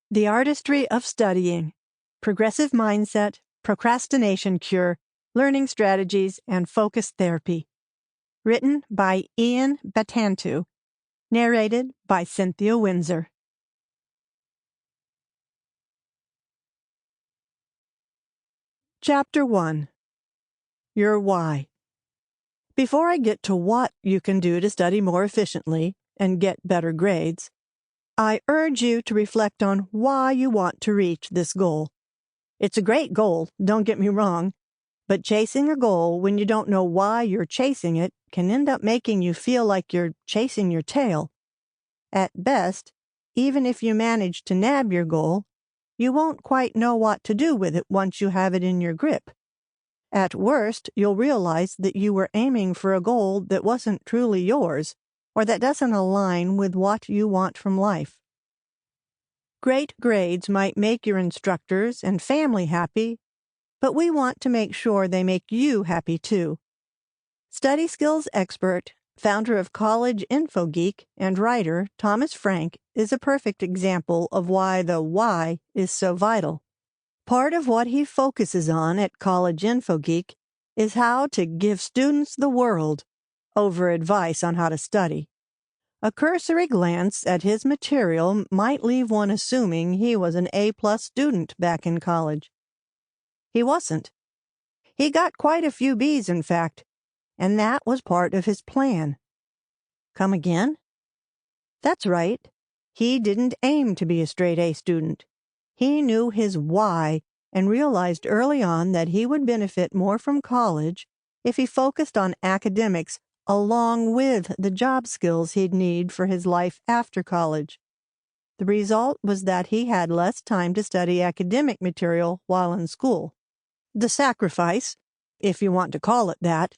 The Artistry of Studying, Progressive Mindset, Procrastination Cure, Learning Strategies, and Focus Therapy. Written by Ian Batantu. Narrated by Cynthia Windsor. Chapter 1. Your Why. Before I get to what you can do to study more efficiently and get better grades, I urge you to reflect on why you want to reach this goal. It's a great goal, don't get me wrong, but chasing a goal when you don't know why you're chasing it can end up making you feel like you're chasing your tail. At best, even if you manage to nab your goal, you won't quite know what to do with it once you have it in your grip. At worst, you'll realize that you were aiming for a goal that wasn't truly yours, or that doesn't align with what you want from life. Great grades might make your instructors and family happy, but we want to make sure they make you happy too. Study skills expert, founder of College Info Geek, and writer Thomas Frank is a perfect example of why the why is so vital. Part of what he focuses on at College Info Geek is how to give students the world over advice on how to study. A cursory glance at his material might leave one assuming he was an A-plus student back in college. He wasn't. He got quite a few B's, in fact, and that was part of his plan. Come again? That's right. He didn't aim to be a straight A student. He knew his why and realized early on that he would benefit more from college if he focused on academics along with the job skills he'd need for his life after college. The result was that he had less time to study academic material while in school. The sacrifice, if you want to call it that,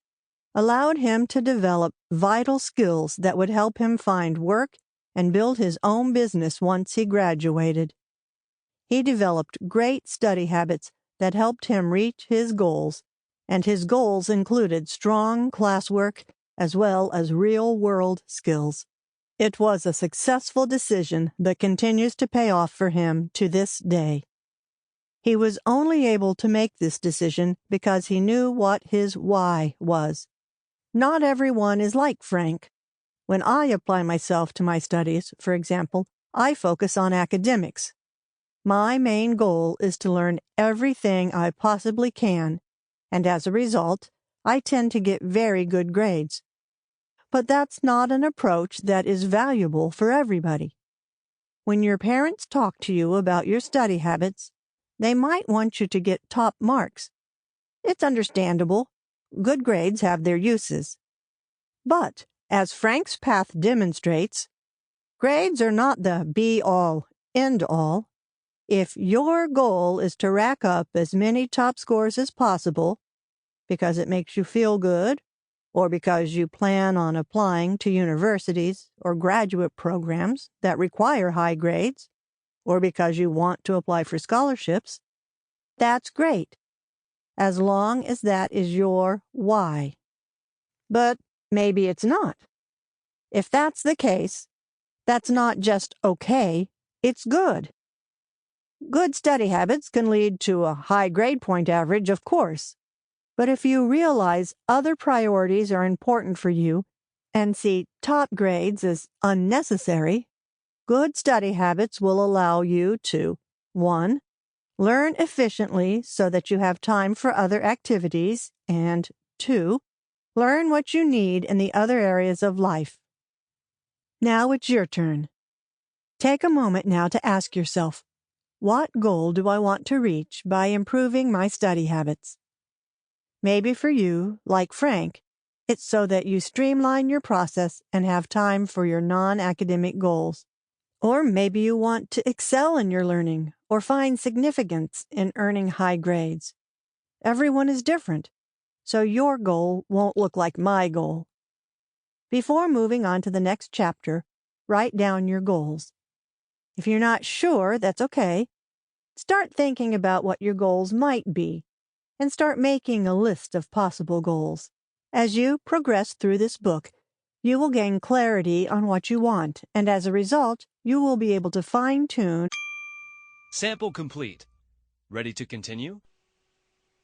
allowed him to develop vital skills that would help him find work and build his own business once he graduated. He developed great study habits that helped him reach his goals, and his goals included strong classwork as well as real-world skills. It was a successful decision that continues to pay off for him to this day. He was only able to make this decision because he knew what his why was. Not everyone is like Frank. When I apply myself to my studies, for example, I focus on academics. My main goal is to learn everything I possibly can, and as a result, I tend to get very good grades. But that's not an approach that is valuable for everybody. When your parents talk to you about your study habits, they might want you to get top marks. It's understandable. Good grades have their uses. But, as Frank's path demonstrates, grades are not the be-all, end-all. If your goal is to rack up as many top scores as possible, because it makes you feel good, or because you plan on applying to universities or graduate programs that require high grades, or because you want to apply for scholarships, that's great, as long as that is your why. But maybe it's not. If that's the case, that's not just okay, it's good. Good study habits can lead to a high grade point average, of course. But if you realize other priorities are important for you and see top grades as unnecessary, good study habits will allow you to 1. Learn efficiently so that you have time for other activities, and 2. Learn what you need in the other areas of life. Now it's your turn. Take a moment now to ask yourself, what goal do I want to reach by improving my study habits? Maybe for you, like Frank, it's so that you streamline your process and have time for your non-academic goals. Or maybe you want to excel in your learning or find significance in earning high grades. Everyone is different, so your goal won't look like my goal. Before moving on to the next chapter, write down your goals. If you're not sure, that's okay. Start thinking about what your goals might be, and start making a list of possible goals. As you progress through this book, you will gain clarity on what you want, and as a result, you will be able to fine-tune Sample complete. Ready to continue?